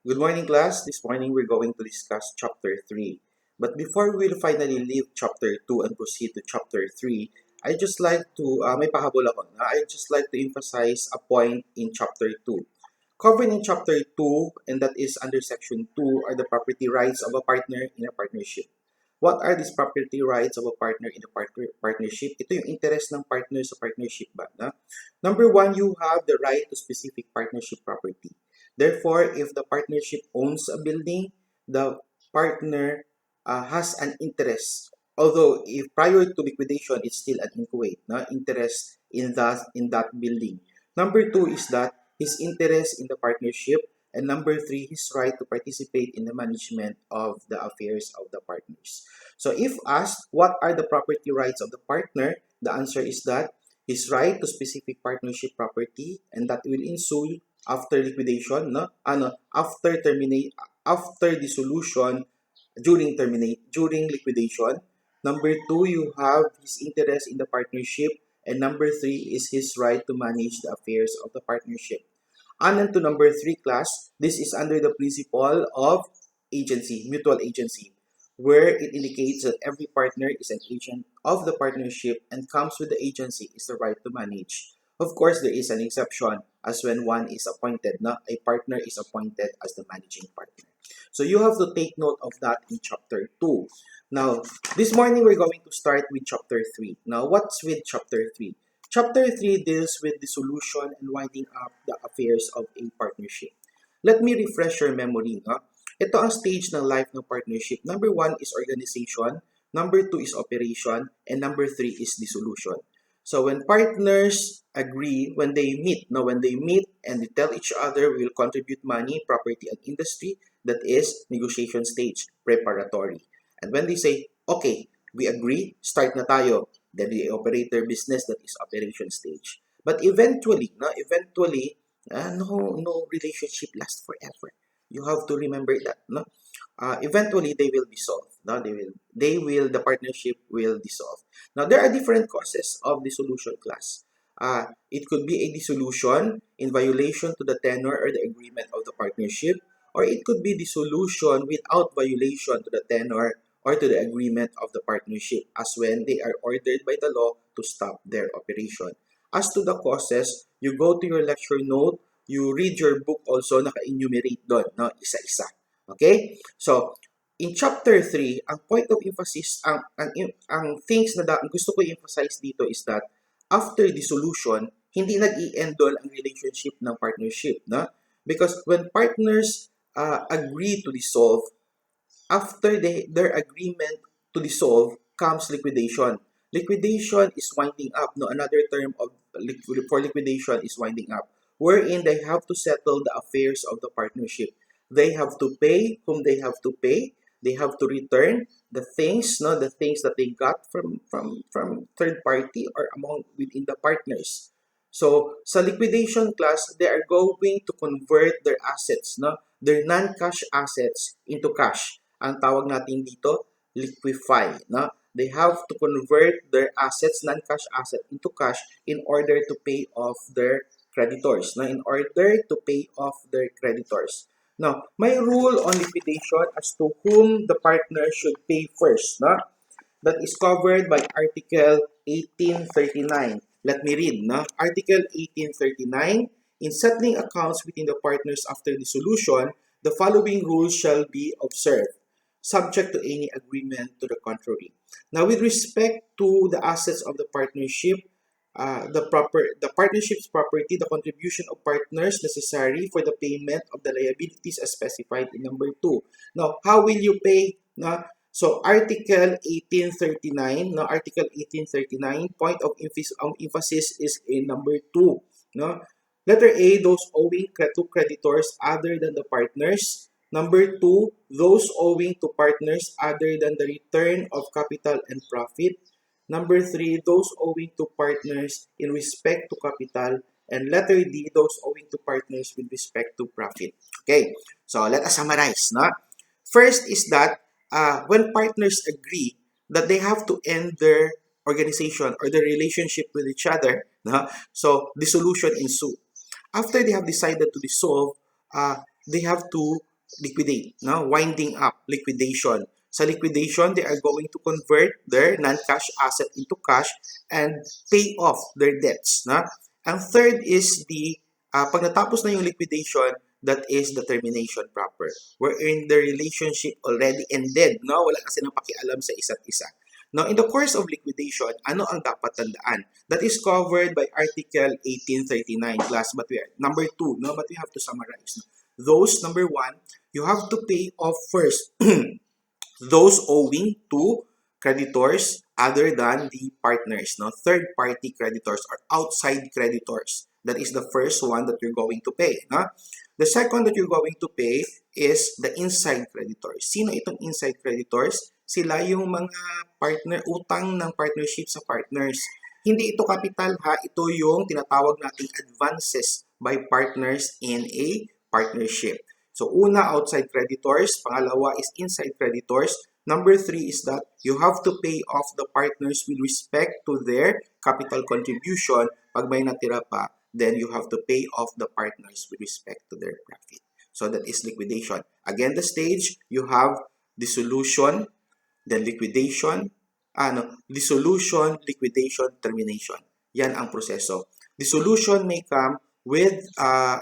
Good morning, class. This morning we're going to discuss chapter 3. But before we'll finally leave chapter 2 and proceed to chapter 3, I just like to, may pahabol ako. I just like to emphasize a point in chapter 2. Covered in chapter 2, and that is under section 2, are the property rights of a partner in a partnership. What are these property rights of a partner in a partnership? Ito yung interest ng partner sa partnership ba? Na? Number 1, you have the right to specific partnership property. Therefore, if the partnership owns a building, the partner has an interest. Although, if prior to liquidation, it's still an inchoate, interest in that building. Number 2 is that his interest in the partnership, and number 3, his right to participate in the management of the affairs of the partners. So if asked, what are the property rights of the partner? The answer is that his right to specific partnership property, and that will ensue after liquidation, after dissolution, during liquidation. Number 2, you have his interest in the partnership, and number 3 is his right to manage the affairs of the partnership. And to number 3, class, this is under the principle of agency, mutual agency, where it indicates that every partner is an agent of the partnership and comes with the agency is the right to manage. Of course, there is an exception as when one is appointed, a partner is appointed as the managing partner. So you have to take note of that in chapter 2. Now, this morning we're going to start with chapter 3. Now, what's with chapter 3? Chapter 3 deals with dissolution and winding up the affairs of a partnership. Let me refresh your memory. Ito ang stage ng life ng partnership. Number 1 is organization, number 2 is operation, and number 3 is dissolution. So when partners agree, when they meet and they tell each other we will contribute money, property, and industry, that is negotiation stage, preparatory. And when they say, okay, we agree, start na tayo, then the operator business, that is operation stage. But eventually, no relationship lasts forever. You have to remember that, no? Eventually they will dissolve. No? The partnership will dissolve. Now there are different causes of dissolution, class. It could be a dissolution in violation to the tenor or the agreement of the partnership, or it could be dissolution without violation to the tenor or to the agreement of the partnership, as when they are ordered by the law to stop their operation. As to the causes, you go to your lecture note, you read your book also, naka-enumerate doon, no? Isa-isa. Okay? So, in chapter 3, ang point of emphasis, ang things na gusto ko i-emphasize dito is that after dissolution, hindi nag-i-endol ang relationship ng partnership, no? Because when partners agree to dissolve, after their agreement to dissolve comes liquidation. Liquidation is winding up. No, another term for liquidation is winding up, wherein they have to settle the affairs of the partnership. They have to pay whom they have to pay. They have to return the things, the things that they got from third party or within the partners. So, sa liquidation class, they are going to convert their assets, their non-cash assets into cash. Ang tawag natin dito, liquefy. They have to convert their assets, non-cash asset, into cash in order to pay off their creditors. Now, may rule on liquidation as to whom the partner should pay first. That is covered by Article 1839. Let me read. Article 1839, in settling accounts within the partners after dissolution, the following rules shall be observed, subject to any agreement to the contrary. Now, with respect to the assets of the partnership, the partnership's property, the contribution of partners necessary for the payment of the liabilities as specified in number 2. Now, how will you pay? So, Article 1839, point of emphasis is in number 2. Letter A, those owing to creditors other than the partners. Number 2, those owing to partners other than the return of capital and profit. Number 3, those owing to partners in respect to capital. And letter D, those owing to partners with respect to profit. Okay, so let us summarize. First is that when partners agree that they have to end their organization or their relationship with each other, so dissolution ensue. After they have decided to dissolve, they have to liquidate, no? Winding up, liquidation. Sa liquidation, they are going to convert their non-cash asset into cash and pay off their debts. Na? Ang third is pag natapos na yung liquidation, that is the termination proper. Wherein the relationship already ended. No? Wala kasi nang pakialam sa isa't isa. Now, in the course of liquidation, ano ang dapat tandaan? That is covered by Article 1839 class, but we are number 2, no? But we have to summarize. No? Those, number 1, you have to pay off first those owing to creditors other than the partners, no? Third-party creditors or outside creditors. That is the first one that you're going to pay. No? The second that you're going to pay is the inside creditors. Sino itong inside creditors? Sila yung mga partner, utang ng partnership sa partners. Hindi ito capital ha, ito yung tinatawag nating advances by partners in a partnership. So una, outside creditors. Pangalawa is inside creditors. Number 3 is that you have to pay off the partners with respect to their capital contribution. Pag may natira pa, then you have to pay off the partners with respect to their profit. So that is liquidation. Again, the stage, you have dissolution, then liquidation, dissolution, liquidation, termination. Yan ang proseso. Dissolution may come with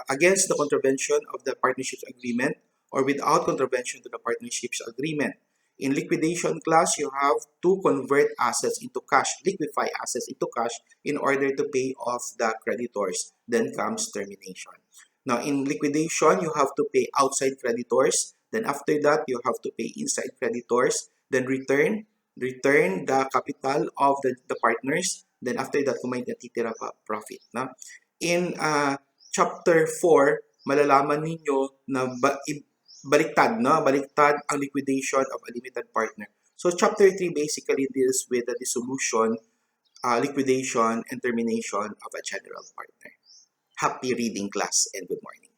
against the contravention of the partnership's agreement or without contravention to the partnership's agreement. In liquidation class, you have to convert assets into cash, liquefy assets into cash in order to pay off the creditors. Then comes termination. Now, in liquidation, you have to pay outside creditors. Then after that, you have to pay inside creditors. Then return the capital of the partners. Then after that, kung may natitira pa, profit. No? In chapter 4, malalaman ninyo na baliktad, no? Baliktad ang liquidation of a limited partner. So chapter 3 basically deals with the dissolution, liquidation, and termination of a general partner. Happy reading class and good morning.